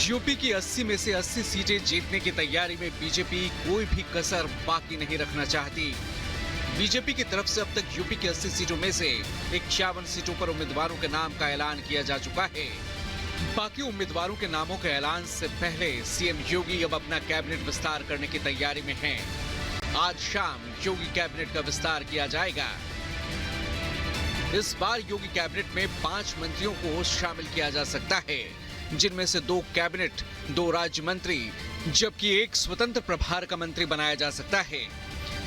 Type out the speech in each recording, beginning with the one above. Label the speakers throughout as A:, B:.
A: UP की 80 में से 80 सीटें जीतने की तैयारी में बीजेपी कोई भी कसर बाकी नहीं रखना चाहती। बीजेपी की तरफ से अब तक यूपी की 80 सीटों में से 51 सीटों पर उम्मीदवारों के नाम का ऐलान किया जा चुका है। बाकी उम्मीदवारों के नामों के ऐलान से पहले सीएम योगी अब अपना कैबिनेट विस्तार करने की तैयारी में हैं। आज शाम योगी कैबिनेट का विस्तार किया जाएगा। इस बार योगी कैबिनेट में 5 मंत्रियों को शामिल किया जा सकता है, जिनमें से 2 कैबिनेट, 2 राज्य मंत्री, जबकि 1 स्वतंत्र प्रभार का मंत्री बनाया जा सकता है।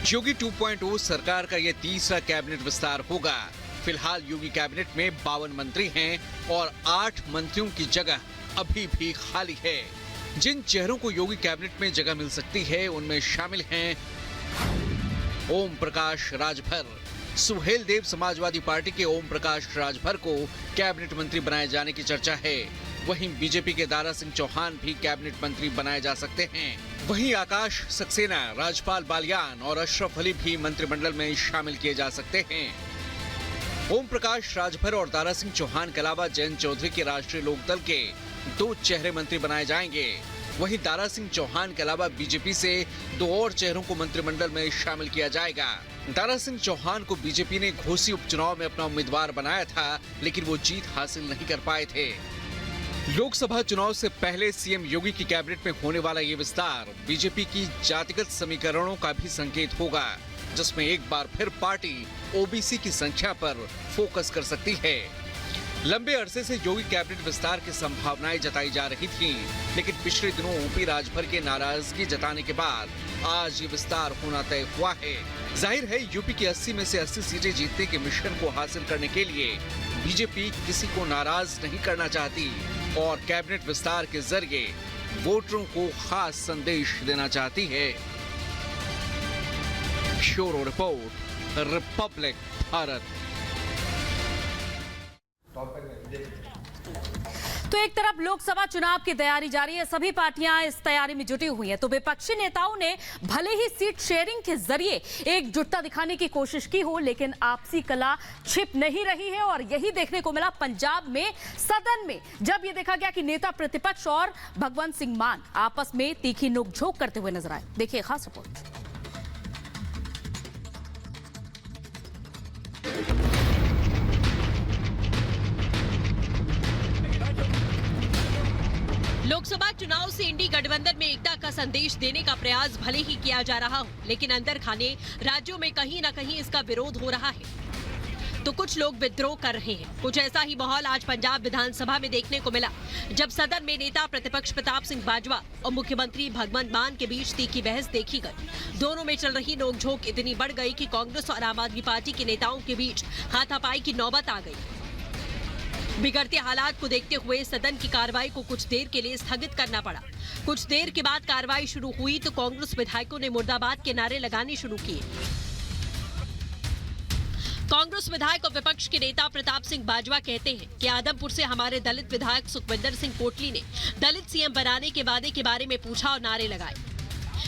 A: योगी 2.0 सरकार का यह तीसरा कैबिनेट विस्तार होगा। फिलहाल योगी कैबिनेट में 52 मंत्री हैं और 8 मंत्रियों की जगह अभी भी खाली है। जिन चेहरों को योगी कैबिनेट में जगह मिल सकती है उनमें शामिल हैं ओम प्रकाश राजभर। सुहेल देव समाजवादी पार्टी के ओम प्रकाश राजभर को कैबिनेट मंत्री बनाए जाने की चर्चा है। वहीं बीजेपी के दारा सिंह चौहान भी कैबिनेट मंत्री बनाए जा सकते हैं। वहीं आकाश सक्सेना, राजपाल बालियान और अशरफ अली भी मंत्रिमंडल में शामिल किए जा सकते हैं। ओम प्रकाश राजभर और दारा सिंह चौहान के अलावा जयंत चौधरी के राष्ट्रीय लोकदल के 2 चेहरे मंत्री बनाए जाएंगे। वहीं दारा सिंह चौहान के अलावा बीजेपी से 2 और चेहरों को मंत्रिमंडल में शामिल किया जाएगा। दारा सिंह चौहान को बीजेपी ने घोसी उपचुनाव में अपना उम्मीदवार बनाया था, लेकिन वो जीत हासिल नहीं कर पाए थे। लोकसभा चुनाव से पहले सीएम योगी की कैबिनेट में होने वाला ये विस्तार बीजेपी की जातिगत समीकरणों का भी संकेत होगा, जिसमें एक बार फिर पार्टी ओबीसी की संख्या पर फोकस कर सकती है। लंबे अरसे से योगी कैबिनेट विस्तार की संभावनाएं जताई जा रही थीं, लेकिन पिछले दिनों ओपी राजभर के नाराजगी जताने के बाद आज ये विस्तार होना तय हुआ है। जाहिर है यूपी की 80 में से 80 सीटें जीतने के मिशन को हासिल करने के लिए बीजेपी किसी को नाराज नहीं करना चाहती और कैबिनेट विस्तार के जरिए वोटरों को खास संदेश देना चाहती है। Bureau report, Republic Bharat.
B: तो एक तरफ लोकसभा चुनाव की तैयारी जारी है, सभी पार्टियां इस तैयारी में जुटी हुई हैं, तो विपक्षी नेताओं ने भले ही सीट शेयरिंग के जरिए एकजुटता दिखाने की कोशिश की हो, लेकिन आपसी कला छिप नहीं रही है। और यही देखने को मिला पंजाब में सदन में, जब यह देखा गया कि नेता प्रतिपक्ष और भगवंत सिंह मान आपस में तीखी नोकझोंक करते हुए नजर आए। देखिए खास रिपोर्ट।
C: लोकसभा चुनाव से इंडी गठबंधन में एकता का संदेश देने का प्रयास भले ही किया जा रहा हो, लेकिन अंदर खाने राज्यों में कहीं न कहीं इसका विरोध हो रहा है। तो कुछ लोग विद्रोह कर रहे हैं। कुछ ऐसा ही माहौल आज पंजाब विधानसभा में देखने को मिला, जब सदन में नेता प्रतिपक्ष प्रताप सिंह बाजवा और मुख्यमंत्री भगवंत मान के बीच तीखी बहस देखी गई। दोनों में चल रही नोकझोंक इतनी बढ़ गई कि कांग्रेस और आम आदमी पार्टी के नेताओं के बीच हाथापाई की नौबत आ गई। बिगड़ते हालात को देखते हुए सदन की कार्रवाई को कुछ देर के लिए स्थगित करना पड़ा। कुछ देर के बाद कार्रवाई शुरू हुई तो कांग्रेस विधायकों ने मुर्दाबाद के नारे लगाने शुरू किए। कांग्रेस विधायक और विपक्ष के नेता प्रताप सिंह बाजवा कहते हैं कि आदमपुर से हमारे दलित विधायक सुखविंदर सिंह कोटली ने दलित सीएम बनाने के वादे के बारे में पूछा और नारे लगाए।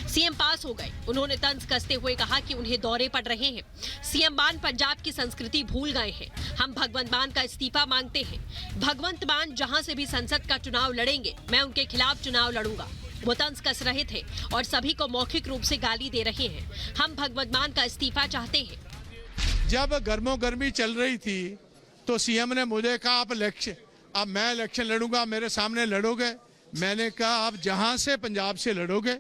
C: सीएम पास हो गए। उन्होंने तंज कसते हुए कहा कि उन्हें दौरे पड़ रहे हैं। सीएम मान पंजाब की संस्कृति भूल गए हैं। हम भगवंत मान का इस्तीफा मांगते हैं। भगवंत मान जहां से भी संसद का चुनाव लड़ेंगे, मैं उनके खिलाफ चुनाव लड़ूंगा। वो तंज कस रहे थे और सभी को मौखिक रूप से गाली दे रहे हैं। हम भगवंत मान का इस्तीफा चाहते हैं।
D: जब गर्मो गर्मी चल रही थी तो सीएम ने मुझे कहा अब मैं इलेक्शन लड़ूंगा, मेरे सामने लड़ोगे? मैंने कहा आप जहां से पंजाब से लड़ोगे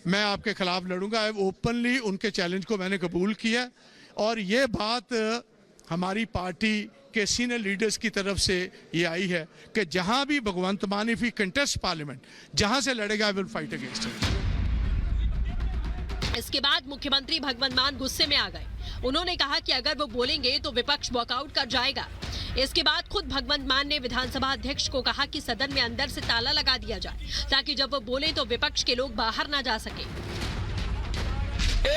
D: मैं आपके खिलाफ लड़ूंगा। ओपनली उनके चैलेंज को मैंने कबूल किया और ये बात हमारी पार्टी के सीनियर लीडर्स की तरफ से ये आई है कि जहां भी भगवंत मान इफ ही कंटेस्ट पार्लियामेंट, जहां से लड़ेगा I will fight against him.
C: इसके बाद मुख्यमंत्री भगवंत मान गुस्से में आ गए। उन्होंने कहा कि अगर वो बोलेंगे तो विपक्ष वॉकआउट कर जाएगा। इसके बाद खुद भगवंत मान ने विधानसभा अध्यक्ष को कहा कि सदन में अंदर से ताला लगा दिया जाए, ताकि जब वो बोले तो विपक्ष के लोग बाहर ना जा सके।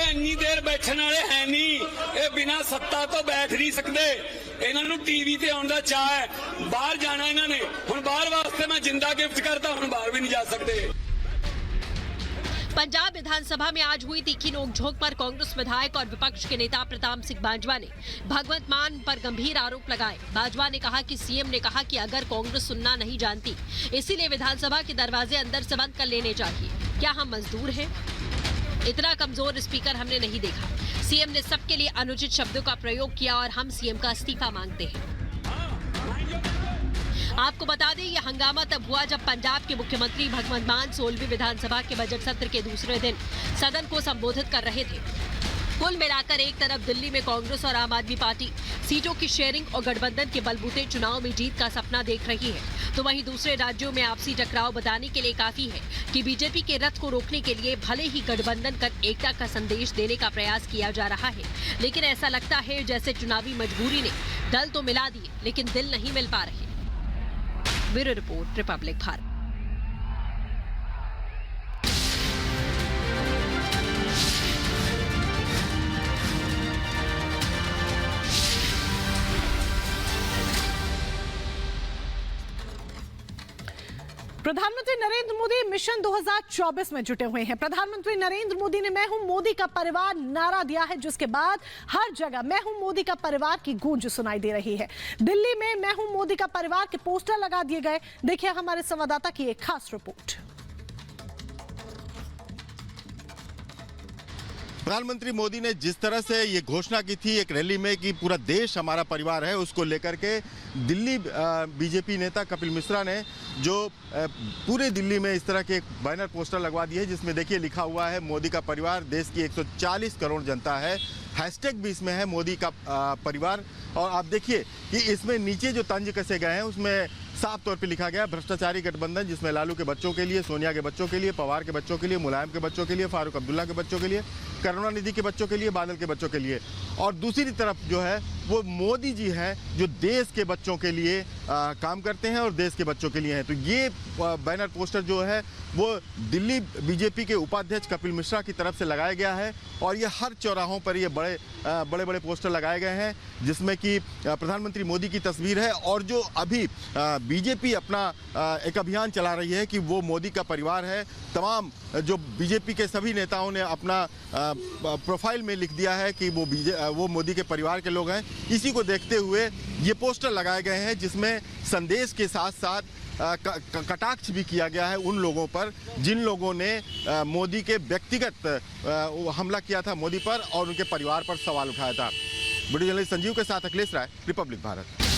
E: इन्नी देर बैठने वाले है नहीं, ये बिना सत्ता तो बैठ नहीं सकते। इन्होंने टीवी ते आने का चाह है, बाहर जाना इन्होंने। हुण बाहर वास्ते मैं जिंदा गिफ्ट करता, हुण बाहर भी नहीं जा सकते।
C: पंजाब विधानसभा में आज हुई तीखी नोकझोंक पर कांग्रेस विधायक और विपक्ष के नेता प्रताप सिंह बाजवा ने भगवंत मान पर गंभीर आरोप लगाए। बाजवा ने कहा कि सीएम ने कहा कि अगर कांग्रेस सुनना नहीं जानती, इसीलिए विधानसभा के दरवाजे अंदर से बंद कर लेने चाहिए। क्या हम मजदूर हैं? इतना कमजोर स्पीकर हमने नहीं देखा। सीएम ने सबके लिए अनुचित शब्दों का प्रयोग किया और हम सीएम का इस्तीफा मांगते हैं। आपको बता दें, यह हंगामा तब हुआ जब पंजाब के मुख्यमंत्री भगवंत मान 16वीं विधानसभा के बजट सत्र के दूसरे दिन सदन को संबोधित कर रहे थे। कुल मिलाकर एक तरफ दिल्ली में कांग्रेस और आम आदमी पार्टी सीटों की शेयरिंग और गठबंधन के बलबूते चुनाव में जीत का सपना देख रही है, तो वहीं दूसरे राज्यों में आपसी टकराव बताने के लिए काफी है कि बीजेपी के रथ को रोकने के लिए भले ही गठबंधन कर एकता का संदेश देने का प्रयास किया जा रहा है, लेकिन ऐसा लगता है जैसे चुनावी मजबूरी ने दल तो मिला दिए लेकिन दिल नहीं मिल पा रहे। Bureau report, Republic Bharat.
F: प्रधानमंत्री नरेंद्र मोदी मिशन 2024 में जुटे हुए हैं। प्रधानमंत्री नरेंद्र मोदी ने मैं हूं मोदी का परिवार नारा दिया है, जिसके बाद हर जगह मैं हूं मोदी का परिवार की गूंज सुनाई दे रही है। दिल्ली में मैं हूं मोदी का परिवार के पोस्टर लगा दिए गए। देखिए हमारे संवाददाता की एक खास रिपोर्ट।
G: प्रधानमंत्री मोदी ने जिस तरह से ये घोषणा की थी एक रैली में कि पूरा देश हमारा परिवार है, उसको लेकर के दिल्ली बीजेपी नेता कपिल मिश्रा ने जो पूरे दिल्ली में इस तरह के एक बैनर पोस्टर लगवा दिए जिसमें देखिए लिखा हुआ है मोदी का परिवार, देश की 140 करोड़ जनता है। हैशटैग भी इसमें है मोदी का परिवार। और आप देखिए कि इसमें नीचे जो तंज कसे गए हैं उसमें साफ तौर पे लिखा गया भ्रष्टाचारी गठबंधन, जिसमें लालू के बच्चों के लिए, सोनिया के बच्चों के लिए, पवार के बच्चों के लिए, मुलायम के बच्चों के लिए, फारूक अब्दुल्ला के बच्चों के लिए, करुणानिधि के बच्चों के लिए, बादल के बच्चों के लिए। और दूसरी तरफ जो है वो मोदी जी हैं जो देश के बच्चों के लिए काम करते हैं और देश के बच्चों के लिए हैं। तो ये बैनर पोस्टर जो है वो दिल्ली बीजेपी के उपाध्यक्ष कपिल मिश्रा की तरफ से लगाया गया है और ये हर चौराहों पर ये बड़े बड़े पोस्टर लगाए गए हैं जिसमें कि प्रधानमंत्री मोदी की तस्वीर है। और जो अभी बीजेपी अपना एक अभियान चला रही है कि वो मोदी का परिवार है, तमाम जो बीजेपी के सभी नेताओं ने अपना प्रोफाइल में लिख दिया है कि वो मोदी के परिवार के लोग हैं। इसी को देखते हुए ये पोस्टर लगाए गए हैं जिसमें संदेश के साथ साथ कटाक्ष भी किया गया है उन लोगों पर जिन लोगों ने मोदी के व्यक्तिगत हमला किया था मोदी पर और उनके परिवार पर सवाल उठाया था। वीडियो जर्नलिस्ट संजीव के साथ अखिलेश राय, रिपब्लिक भारत।